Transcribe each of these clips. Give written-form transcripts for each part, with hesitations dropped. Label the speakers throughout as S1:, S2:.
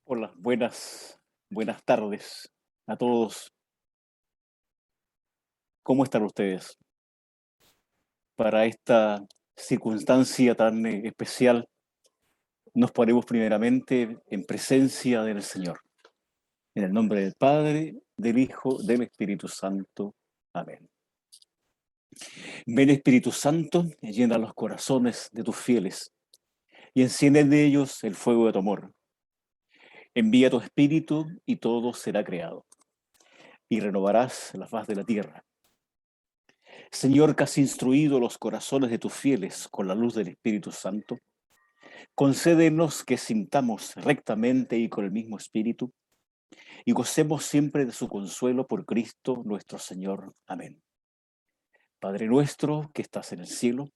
S1: Hola, buenas tardes a todos. ¿Cómo están ustedes? Para esta circunstancia tan especial, nos ponemos primeramente en presencia del Señor. En el nombre del Padre, del Hijo, del Espíritu Santo. Amén. Ven Espíritu Santo, llena los corazones de tus fieles y enciende en ellos el fuego de tu amor. Envía tu Espíritu y todo será creado y renovarás la faz de la tierra. Señor, que has instruido los corazones de tus fieles con la luz del Espíritu Santo, concédenos que sintamos rectamente y con el mismo espíritu y gocemos siempre de su consuelo por Cristo nuestro Señor. Amén. Padre nuestro que estás en el cielo,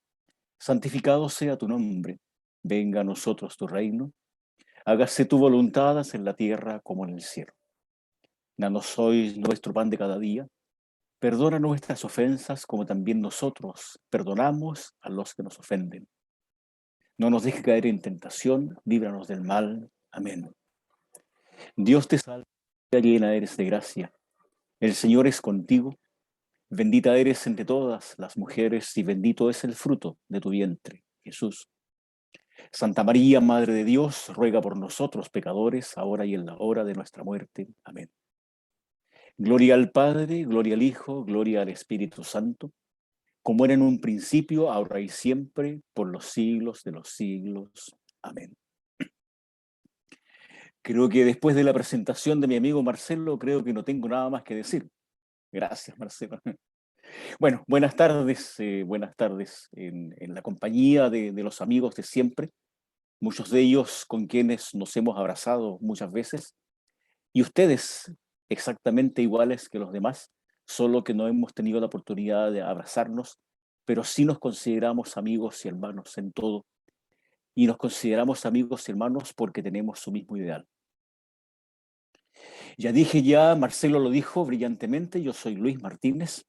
S1: santificado sea tu nombre. Venga a nosotros tu reino. Hágase tu voluntad en la tierra como en el cielo. Danos hoy nuestro pan de cada día. Perdona nuestras ofensas como también nosotros perdonamos a los que nos ofenden. No nos dejes caer en tentación, líbranos del mal. Amén. Dios te salve, llena eres de gracia. El Señor es contigo. Bendita eres entre todas las mujeres y bendito es el fruto de tu vientre, Jesús. Santa María, Madre de Dios, ruega por nosotros pecadores, ahora y en la hora de nuestra muerte. Amén. Gloria al Padre, gloria al Hijo, gloria al Espíritu Santo, como era en un principio, ahora y siempre, por los siglos de los siglos. Amén. Creo que después de la presentación de mi amigo Marcelo, creo que no tengo nada más que decir. Gracias, Marcelo. Bueno, buenas tardes en la compañía de los amigos de siempre, muchos de ellos con quienes nos hemos abrazado muchas veces, y ustedes exactamente iguales que los demás, solo que no hemos tenido la oportunidad de abrazarnos, pero sí nos consideramos amigos y hermanos en todo, y nos consideramos amigos y hermanos porque tenemos su mismo ideal. Ya, Marcelo lo dijo brillantemente, yo soy Luis Martínez,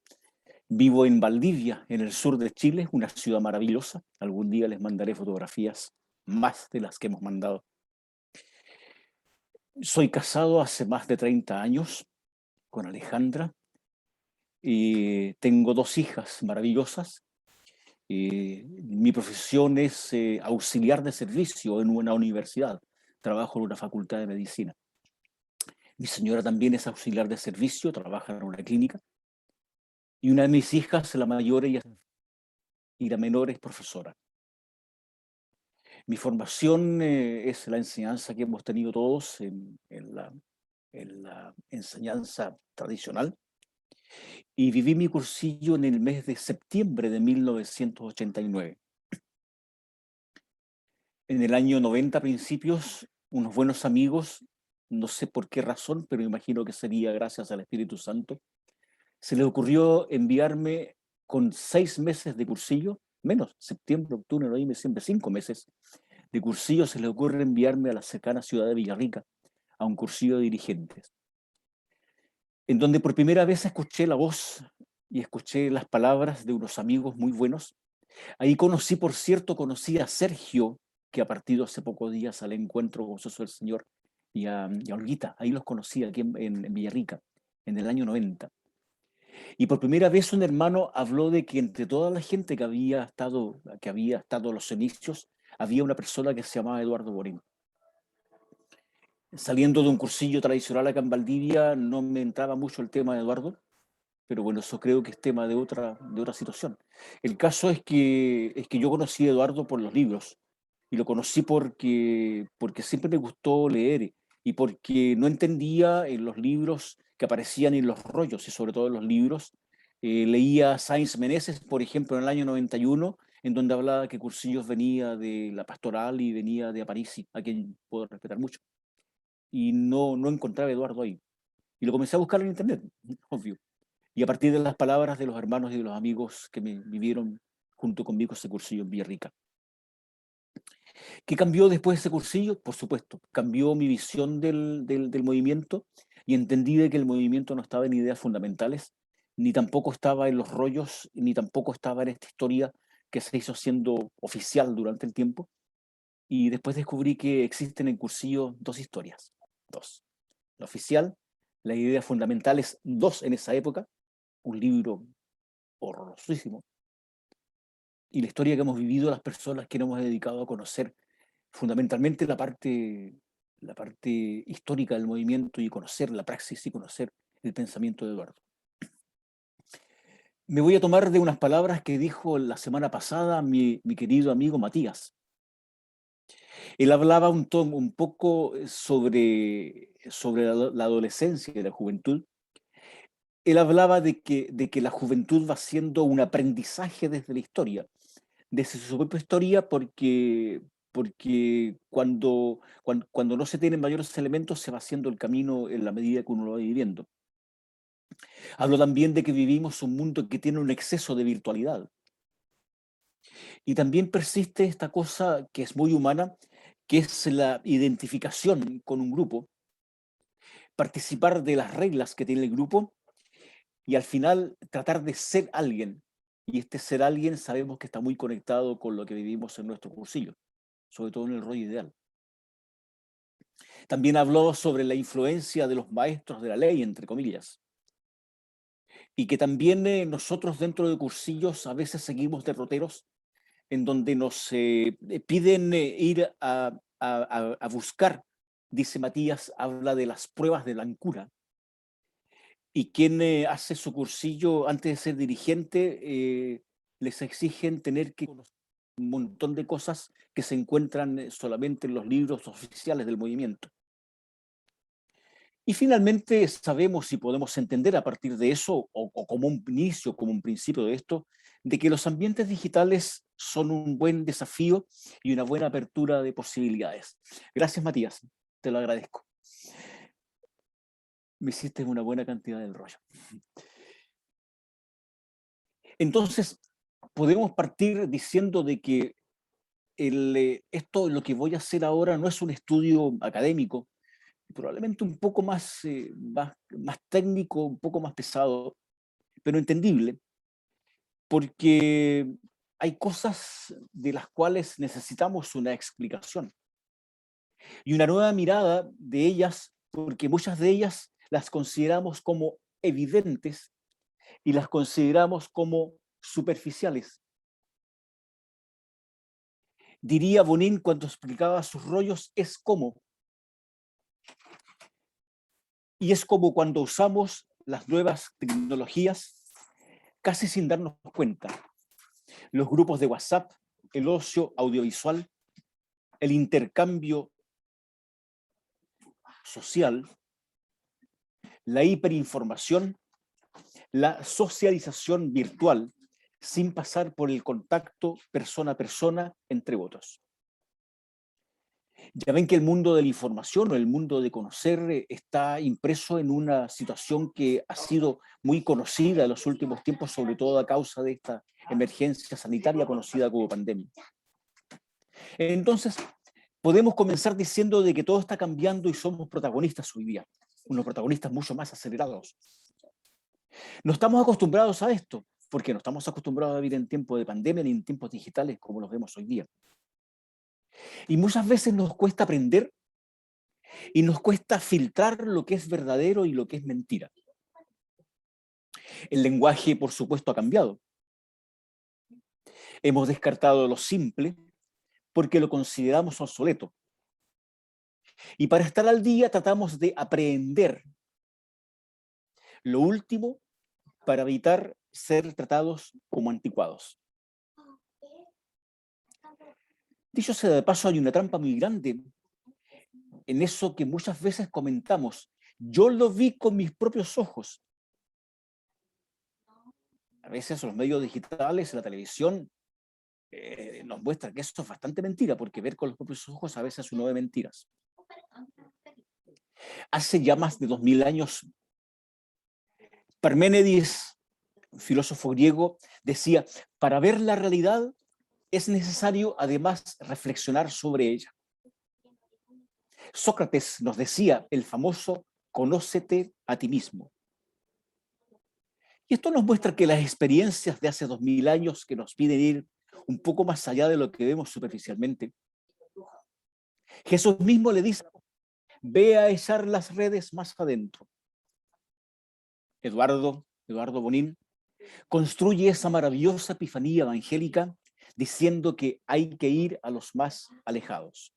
S1: vivo en Valdivia, en el sur de Chile, una ciudad maravillosa. Algún día les mandaré fotografías más de las que hemos mandado. Soy casado hace más de 30 años con Alejandra y tengo 2 hijas maravillosas. Mi profesión es auxiliar de servicio en una universidad. Trabajo en una facultad de medicina. Mi señora también es auxiliar de servicio, trabaja en una clínica. Y una de mis hijas, la mayor, y la menor es profesora. Mi formación es la enseñanza que hemos tenido todos en la enseñanza tradicional. Y viví mi cursillo en el mes de septiembre de 1989. En el año 90 principios, unos buenos amigos, no sé por qué razón, pero imagino que sería gracias al Espíritu Santo, se les ocurrió enviarme con 6 meses de cursillo, menos, septiembre, octubre, noviembre, siempre 5 meses de cursillo, se les ocurre enviarme a la cercana ciudad de Villarrica, a un cursillo de dirigentes, en donde por primera vez escuché la voz y escuché las palabras de unos amigos muy buenos. Ahí conocí a Sergio, que ha partido hace pocos días al encuentro gozoso del Señor, y a Olguita. Ahí los conocí aquí en Villarrica, en el año 90. Y por primera vez un hermano habló de que entre toda la gente que había estado a los inicios, había una persona que se llamaba Eduardo Borín. Saliendo de un cursillo tradicional acá en Valdivia, no me entraba mucho el tema de Eduardo, pero bueno, eso creo que es tema de otra situación. El caso es que yo conocí a Eduardo por los libros, y lo conocí porque siempre me gustó leer y porque no entendía en los libros que aparecían en los rollos y sobre todo en los libros. Leía Sáenz Meneses, por ejemplo, en el año 91, en donde hablaba que Cursillos venía de la pastoral y venía de Aparici, a quien puedo respetar mucho. Y no encontraba a Eduardo ahí. Y lo comencé a buscar en internet, obvio. Y a partir de las palabras de los hermanos y de los amigos que me vivieron junto conmigo ese cursillo en Villarrica. ¿Qué cambió después de ese cursillo? Por supuesto, cambió mi visión del movimiento y entendí de que el movimiento no estaba en ideas fundamentales, ni tampoco estaba en los rollos, ni tampoco estaba en esta historia que se hizo siendo oficial durante el tiempo. Y después descubrí que existen en cursillo 2 historias. 2. La oficial, las ideas fundamentales 2 en esa época, un libro horrorosísimo, y la historia que hemos vivido las personas que nos hemos dedicado a conocer fundamentalmente la parte histórica del movimiento y conocer la praxis y conocer el pensamiento de Eduardo. Me voy a tomar de unas palabras que dijo la semana pasada mi querido amigo Matías. Él hablaba un poco sobre la adolescencia y la juventud. Él hablaba de que la juventud va siendo un aprendizaje desde la historia, desde su propia historia, porque cuando no se tienen mayores elementos se va haciendo el camino en la medida que uno lo va viviendo. Hablo también de que vivimos un mundo que tiene un exceso de virtualidad. Y también persiste esta cosa que es muy humana, que es la identificación con un grupo, participar de las reglas que tiene el grupo y al final tratar de ser alguien. Y este ser alguien sabemos que está muy conectado con lo que vivimos en nuestro cursillo, sobre todo en el rol ideal. También habló sobre la influencia de los maestros de la ley, entre comillas, y que también nosotros dentro de cursillos a veces seguimos derroteros en donde nos piden ir a buscar, dice Matías, habla de las pruebas de blancura, y quien hace su cursillo antes de ser dirigente, les exigen tener que conocer un montón de cosas que se encuentran solamente en los libros oficiales del movimiento. Y finalmente sabemos y podemos entender a partir de eso, o como un inicio, como un principio de esto, de que los ambientes digitales son un buen desafío y una buena apertura de posibilidades. Gracias, Matías, te lo agradezco. Me hiciste una buena cantidad del rollo. Entonces, podemos partir diciendo de que esto, lo que voy a hacer ahora, no es un estudio académico, probablemente un poco más técnico, un poco más pesado, pero entendible, porque hay cosas de las cuales necesitamos una explicación y una nueva mirada de ellas, porque muchas de ellas las consideramos como evidentes y las consideramos como superficiales. Diría Bonin cuando explicaba sus rollos, es como. Y es como cuando usamos las nuevas tecnologías casi sin darnos cuenta. Los grupos de WhatsApp, el ocio audiovisual, el intercambio social, la hiperinformación, la socialización virtual, sin pasar por el contacto persona a persona, entre otros. Ya ven que el mundo de la información o el mundo de conocer está impreso en una situación que ha sido muy conocida en los últimos tiempos, sobre todo a causa de esta emergencia sanitaria conocida como pandemia. Entonces, podemos comenzar diciendo de que todo está cambiando y somos protagonistas hoy día, unos protagonistas mucho más acelerados. No estamos acostumbrados a esto, porque no estamos acostumbrados a vivir en tiempos de pandemia ni en tiempos digitales como los vemos hoy día. Y muchas veces nos cuesta aprender y nos cuesta filtrar lo que es verdadero y lo que es mentira. El lenguaje, por supuesto, ha cambiado. Hemos descartado lo simple porque lo consideramos obsoleto. Y para estar al día tratamos de aprender lo último para evitar ser tratados como anticuados. Dicho sea de paso, hay una trampa muy grande en eso que muchas veces comentamos. Yo lo vi con mis propios ojos. A veces los medios digitales, la televisión, nos muestra que esto es bastante mentira, porque ver con los propios ojos a veces uno ve mentiras. Hace ya más de 2000 años, Parménides, un filósofo griego, decía, para ver la realidad es necesario además reflexionar sobre ella. Sócrates nos decía el famoso, conócete a ti mismo. Y esto nos muestra que las experiencias de hace 2000 años que nos piden ir un poco más allá de lo que vemos superficialmente. Jesús mismo le dice, ve a echar las redes más adentro. Eduardo Bonín, construye esa maravillosa epifanía evangélica diciendo que hay que ir a los más alejados.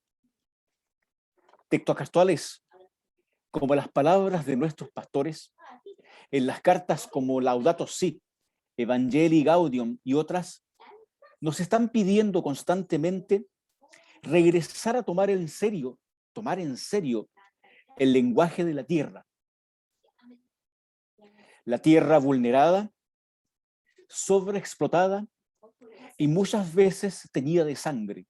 S1: Textos actuales, como las palabras de nuestros pastores, en las cartas como Laudato Si, Evangelii Gaudium y otras, nos están pidiendo constantemente regresar a tomar en serio el lenguaje de la tierra. La tierra vulnerada, sobreexplotada y muchas veces teñida de sangre.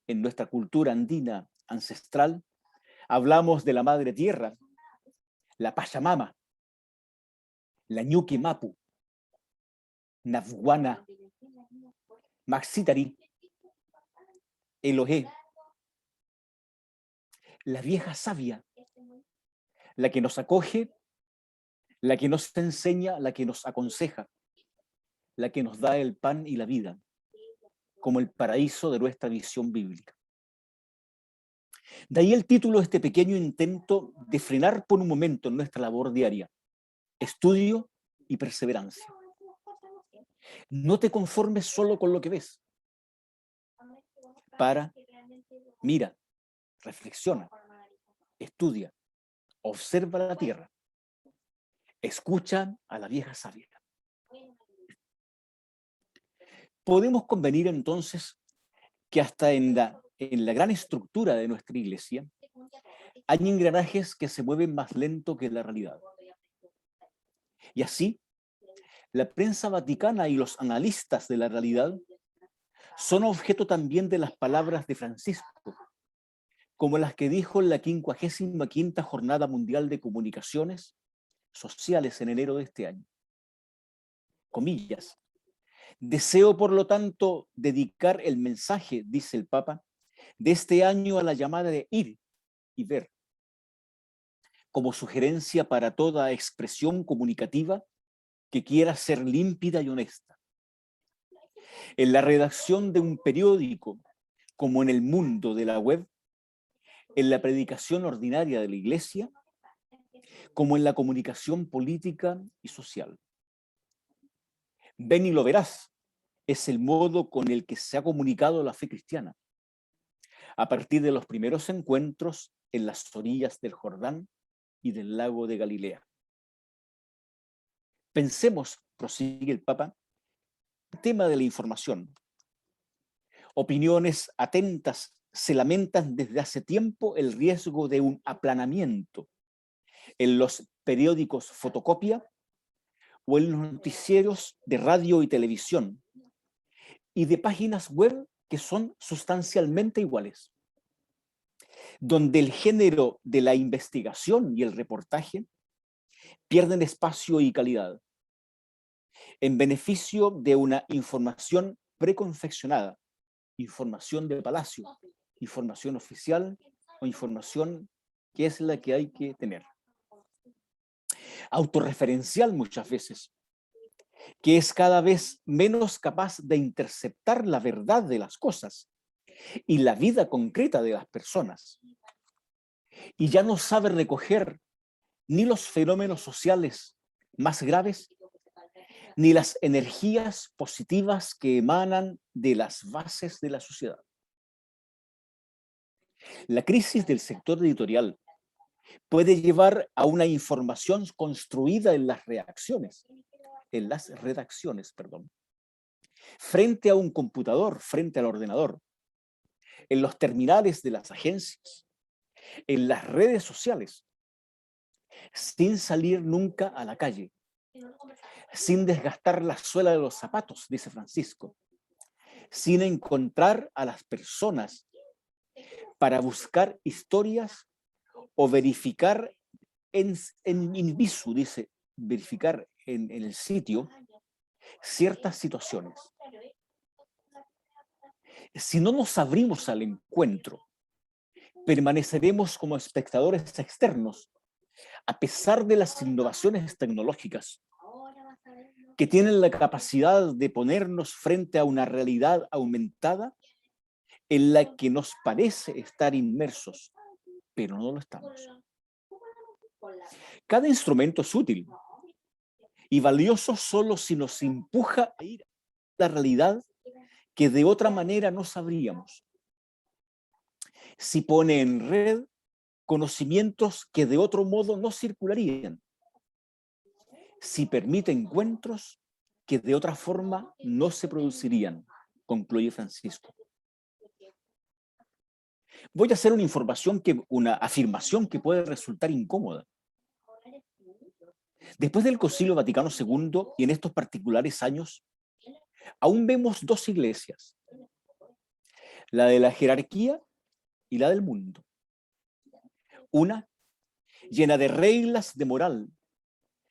S1: En nuestra cultura andina ancestral, hablamos de la madre tierra, la Pachamama, la Ñuque Mapu, Nafguana, Maxitari, Elohé, la vieja sabia, la que nos acoge, la que nos enseña, la que nos aconseja, la que nos da el pan y la vida, como el paraíso de nuestra visión bíblica. De ahí el título de este pequeño intento de frenar por un momento en nuestra labor diaria: estudio y perseverancia. No te conformes solo con lo que ves. Mira, reflexiona, estudia, observa la tierra, escucha a la vieja sabia. Podemos convenir entonces que hasta en la gran estructura de nuestra iglesia hay engranajes que se mueven más lento que la realidad. Y así, la prensa vaticana y los analistas de la realidad son objeto también de las palabras de Francisco, como las que dijo en la 55ª Jornada Mundial de Comunicaciones Sociales en enero de este año. Comillas: deseo, por lo tanto, dedicar el mensaje, dice el Papa, de este año a la llamada de ir y ver, como sugerencia para toda expresión comunicativa que quiera ser límpida y honesta. En la redacción de un periódico, como en el mundo de la web, en la predicación ordinaria de la iglesia, como en la comunicación política y social. Ven y lo verás es el modo con el que se ha comunicado la fe cristiana, a partir de los primeros encuentros en las orillas del Jordán y del lago de Galilea. Pensemos, prosigue el Papa, el tema de la información. Opiniones atentas se lamentan desde hace tiempo el riesgo de un aplanamiento en los periódicos fotocopia o en los noticieros de radio y televisión, y de páginas web que son sustancialmente iguales, donde el género de la investigación y el reportaje pierden espacio y calidad, en beneficio de una información preconfeccionada, información de palacio, información oficial o información que es la que hay que tener. Autorreferencial muchas veces, que es cada vez menos capaz de interceptar la verdad de las cosas y la vida concreta de las personas. Y ya no sabe recoger ni los fenómenos sociales más graves, ni las energías positivas que emanan de las bases de la sociedad. La crisis del sector editorial puede llevar a una información construida en las redacciones, frente a un computador, frente al ordenador, en los terminales de las agencias, en las redes sociales, sin salir nunca a la calle, sin desgastar la suela de los zapatos, dice Francisco, sin encontrar a las personas para buscar historias o verificar in visu, dice, verificar en el sitio ciertas situaciones. Si no nos abrimos al encuentro, permaneceremos como espectadores externos, a pesar de las innovaciones tecnológicas que tienen la capacidad de ponernos frente a una realidad aumentada en la que nos parece estar inmersos, pero no lo estamos. Cada instrumento es útil y valioso solo si nos empuja a ir a la realidad que de otra manera no sabríamos. Si pone en red conocimientos que de otro modo no circularían. Si permite encuentros que de otra forma no se producirían, concluye Francisco. Voy a hacer una afirmación que puede resultar incómoda. Después del Concilio Vaticano II y en estos particulares años, aún vemos dos iglesias, la de la jerarquía y la del mundo. Una llena de reglas de moral,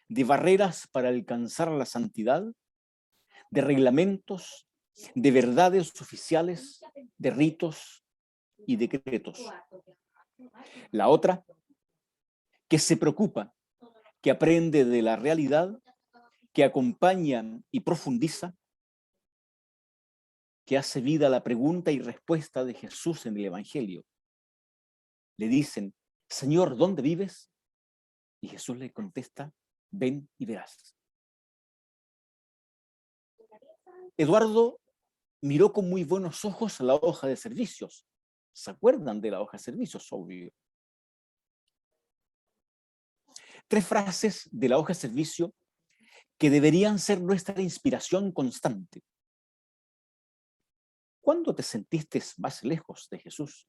S1: de barreras para alcanzar la santidad, de reglamentos, de verdades oficiales, de ritos y decretos. La otra, que se preocupa, que aprende de la realidad, que acompaña y profundiza, que hace vida la pregunta y respuesta de Jesús en el Evangelio. Le dicen, Señor, ¿dónde vives? Y Jesús le contesta, ven y verás. Eduardo miró con muy buenos ojos la hoja de servicios. ¿Se acuerdan de la hoja de servicios? Obvio. 3 frases de la hoja de servicio que deberían ser nuestra inspiración constante. ¿Cuándo te sentiste más lejos de Jesús?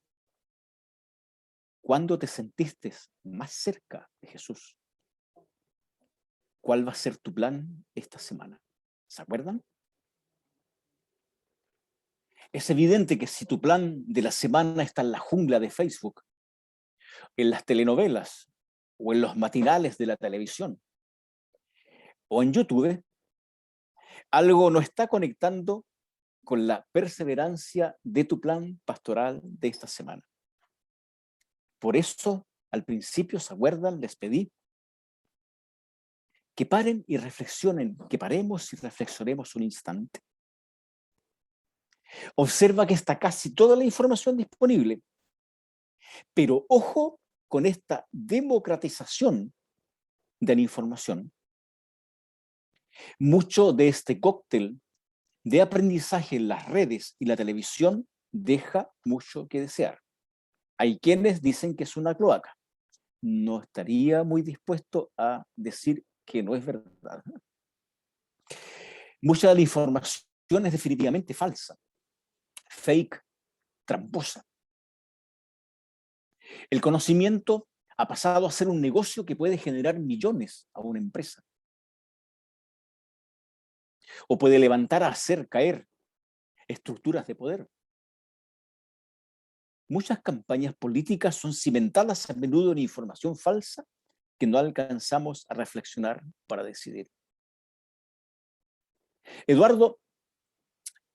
S1: ¿Cuándo te sentiste más cerca de Jesús? ¿Cuál va a ser tu plan esta semana? ¿Se acuerdan? Es evidente que si tu plan de la semana está en la jungla de Facebook, en las telenovelas o en los matinales de la televisión o en YouTube, algo no está conectando con la perseverancia de tu plan pastoral de esta semana. Por eso, al principio, ¿se acuerdan? Les pedí que paren y reflexionen, que paremos y reflexionemos un instante. Observa que está casi toda la información disponible, pero ojo con esta democratización de la información. Mucho de este cóctel de aprendizaje en las redes y la televisión deja mucho que desear. Hay quienes dicen que es una cloaca. No estaría muy dispuesto a decir que no es verdad. Mucha de la información es definitivamente falsa, fake, tramposa. El conocimiento ha pasado a ser un negocio que puede generar millones a una empresa. O puede levantar a hacer caer estructuras de poder. Muchas campañas políticas son cimentadas a menudo en información falsa que no alcanzamos a reflexionar para decidir. Eduardo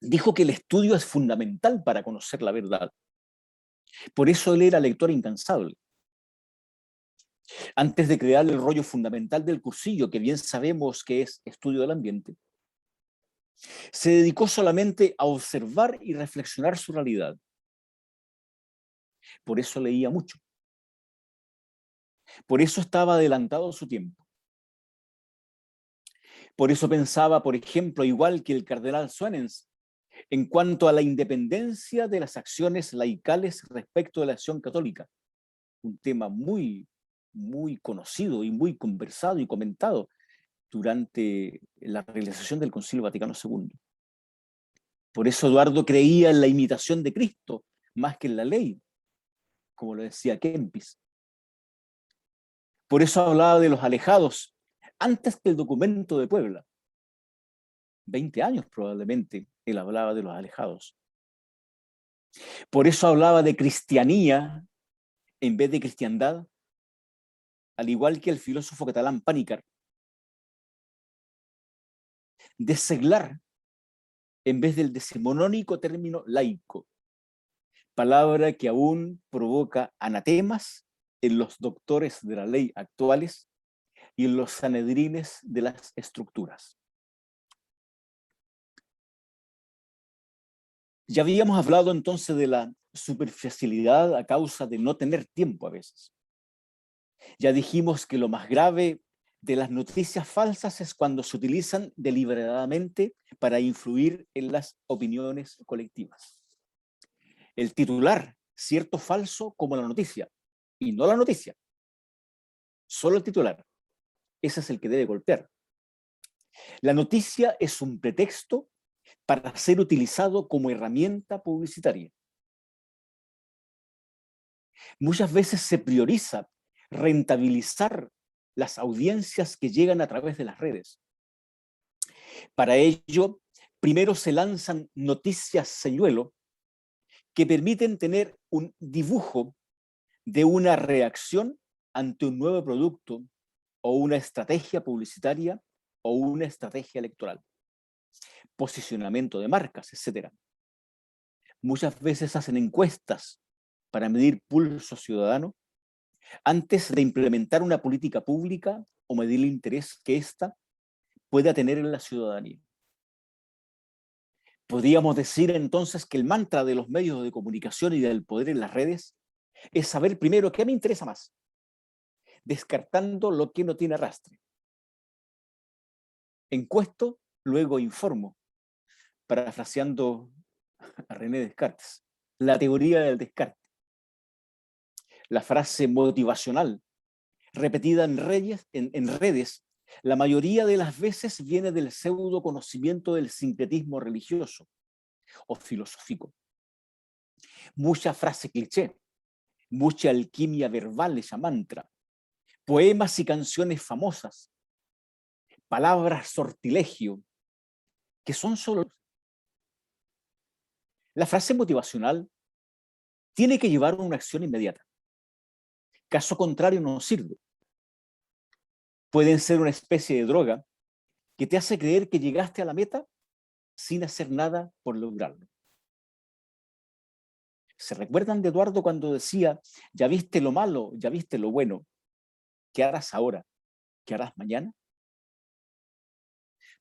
S1: dijo que el estudio es fundamental para conocer la verdad. Por eso él era lector incansable. Antes de crear el rollo fundamental del cursillo, que bien sabemos que es estudio del ambiente, se dedicó solamente a observar y reflexionar su realidad. Por eso leía mucho. Por eso estaba adelantado a su tiempo. Por eso pensaba, por ejemplo, igual que el cardenal Suenens, en cuanto a la independencia de las acciones laicales respecto de la acción católica. Un tema muy, muy conocido y muy conversado y comentado durante la realización del Concilio Vaticano II. Por eso Eduardo creía en la imitación de Cristo más que en la ley, como lo decía Kempis. Por eso hablaba de los alejados antes que el documento de Puebla. 20 años probablemente él hablaba de los alejados. Por eso hablaba de cristianía en vez de cristiandad, al igual que el filósofo catalán Panikkar. De seglar en vez del decimonónico término laico, palabra que aún provoca anatemas en los doctores de la ley actuales y en los sanedrines de las estructuras. Ya habíamos hablado entonces de la superficialidad a causa de no tener tiempo a veces. Ya dijimos que lo más grave de las noticias falsas es cuando se utilizan deliberadamente para influir en las opiniones colectivas. El titular, cierto o falso, como la noticia, y no la noticia, solo el titular. Ese es el que debe golpear. La noticia es un pretexto para ser utilizado como herramienta publicitaria. Muchas veces se prioriza rentabilizar las audiencias que llegan a través de las redes. Para ello, primero se lanzan noticias señuelo que permiten tener un dibujo de una reacción ante un nuevo producto o una estrategia publicitaria o una estrategia electoral, posicionamiento de marcas, etc. Muchas veces hacen encuestas para medir pulso ciudadano antes de implementar una política pública o medir el interés que ésta pueda tener en la ciudadanía. Podríamos decir entonces que el mantra de los medios de comunicación y del poder en las redes es saber primero qué me interesa más, descartando lo que no tiene arrastre. Encuesto, luego informo, parafraseando a René Descartes, la teoría del descarte. La frase motivacional, repetida en redes, la mayoría de las veces viene del pseudo conocimiento del sincretismo religioso o filosófico. Mucha frase cliché, mucha alquimia verbal hecha mantra, poemas y canciones famosas, palabras sortilegio, que son solo... La frase motivacional tiene que llevar una acción inmediata. Caso contrario no sirve. Pueden ser una especie de droga que te hace creer que llegaste a la meta sin hacer nada por lograrlo. ¿Se recuerdan de Eduardo cuando decía, ya viste lo malo, ya viste lo bueno? ¿Qué harás ahora? ¿Qué harás mañana?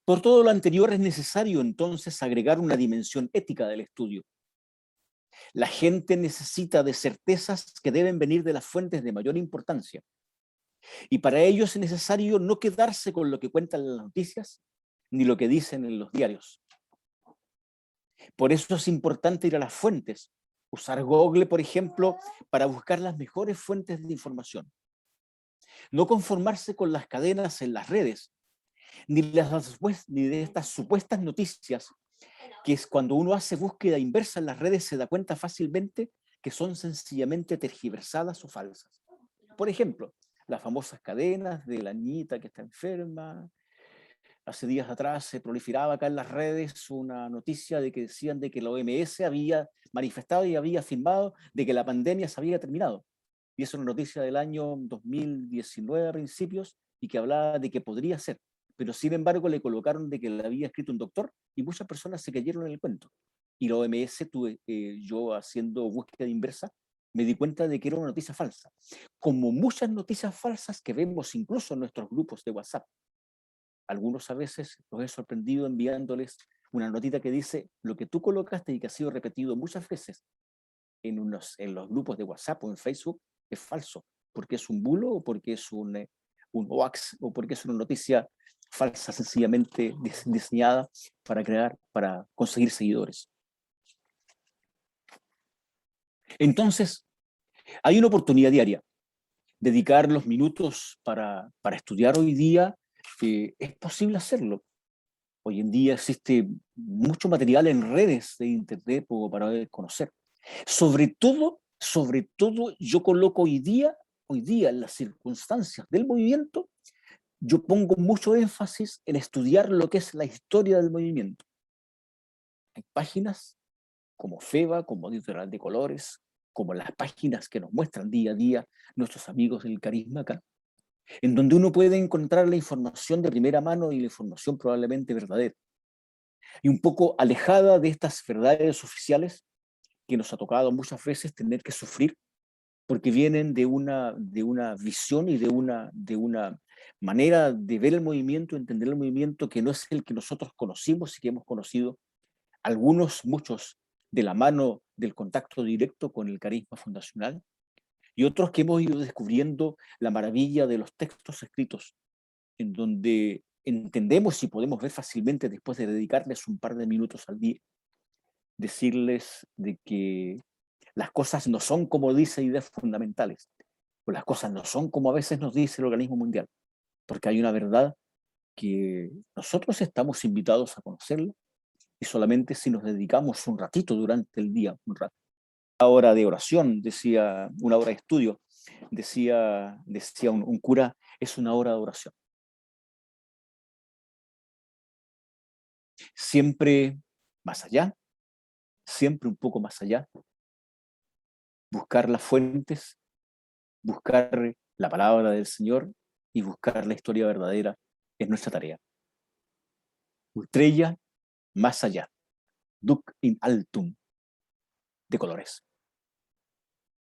S1: Por todo lo anterior es necesario entonces agregar una dimensión ética del estudio. La gente necesita de certezas que deben venir de las fuentes de mayor importancia. Y para ello es necesario no quedarse con lo que cuentan las noticias ni lo que dicen en los diarios. Por eso es importante ir a las fuentes, usar Google, por ejemplo, para buscar las mejores fuentes de información. No conformarse con las cadenas en las redes, ni de estas supuestas noticias, que es cuando uno hace búsqueda inversa en las redes se da cuenta fácilmente que son sencillamente tergiversadas o falsas. Por ejemplo, las famosas cadenas de la niñita que está enferma. Hace días atrás se proliferaba acá en las redes una noticia de que decían de que la OMS había manifestado y había afirmado de que la pandemia se había terminado. Y es una noticia del año 2019 a principios y que hablaba de que podría ser. Pero sin embargo le colocaron de que la había escrito un doctor y muchas personas se cayeron en el cuento. Y la OMS, yo haciendo búsqueda inversa, me di cuenta de que era una noticia falsa. Como muchas noticias falsas que vemos incluso en nuestros grupos de WhatsApp. Algunos a veces los he sorprendido enviándoles una notita que dice lo que tú colocaste y que ha sido repetido muchas veces en los grupos de WhatsApp o en Facebook es falso, porque es un bulo o porque es un hoax o porque es una noticia falsa sencillamente diseñada para conseguir seguidores. Entonces, hay una oportunidad diaria. Dedicar los minutos para estudiar hoy día, es posible hacerlo. Hoy en día existe mucho material en redes de internet para conocer. Sobre todo, yo coloco hoy día en las circunstancias del movimiento, yo pongo mucho énfasis en estudiar lo que es la historia del movimiento. Hay páginas como FEBA, como Editorial de Colores, como las páginas que nos muestran día a día nuestros amigos del Carisma acá, en donde uno puede encontrar la información de primera mano y la información probablemente verdadera. Y un poco alejada de estas verdades oficiales que nos ha tocado muchas veces tener que sufrir, porque vienen de una visión y de una manera de ver el movimiento, entender el movimiento que no es el que nosotros conocimos y que hemos conocido algunos, muchos, de la mano del contacto directo con el carisma fundacional, y otros que hemos ido descubriendo la maravilla de los textos escritos, en donde entendemos y podemos ver fácilmente después de dedicarles un par de minutos al día, decirles de que las cosas no son como dice ideas fundamentales, o las cosas no son como a veces nos dice el organismo mundial, porque hay una verdad que nosotros estamos invitados a conocerla y solamente si nos dedicamos un ratito durante el día, un rato. Una hora de oración, decía, una hora de estudio, decía un cura, es una hora de oración. Siempre más allá, siempre un poco más allá, buscar las fuentes, buscar la palabra del Señor y buscar la historia verdadera es nuestra tarea. Ultrella, más allá, duc in altum, de colores.